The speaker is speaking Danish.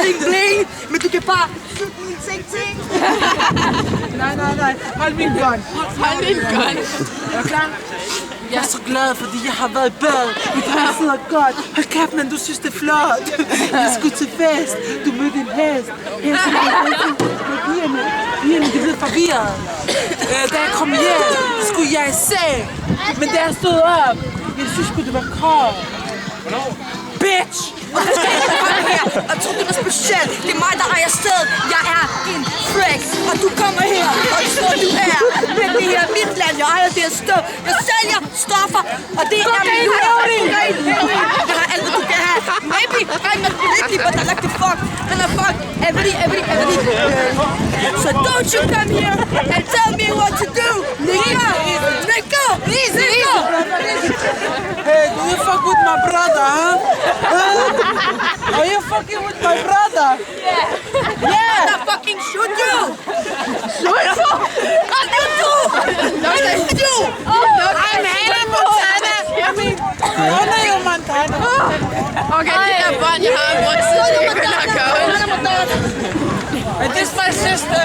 bling bling, men du kan bare ting ting. Nej. Hold min gun. Hold din gun. Er du klar? Jeg er så glad, fordi jeg har været i bad. Mit hår sidder godt. Hold kæft, men du synes, det er flot. Jeg skulle til fest. Du mødte en hest. Pigerne, de blev forvirret. Da jeg kom hjem, skulle jeg i seng. Men da jeg stod op, jeg synes sgu, det var koldt. Bitch! Og du skal ikke komme her og tro, det er specielt. Det er mig, der ejer stedet. Jeg er en freak. Og du kommer her og tror, du er. Men det her er mit land. Jeg ejer det her sted. Jeg sælger stoffer. Og det er jeg har alt, hvad du kan have. Maybe I'm not really, but I like to fuck. And I fuck every girl. So don't you come here and tell me what to do. Nigga! Hey, do you fuck with my brother, huh? Are you fucking with my brother? Yeah! I fucking shoot you! Shoot you? I'll do too! Shoot you! I'm Hannah Montana. Ano yung Montana? Okay, det her bånd, jeg har i brystet, det begynder at gå. Is this my sister?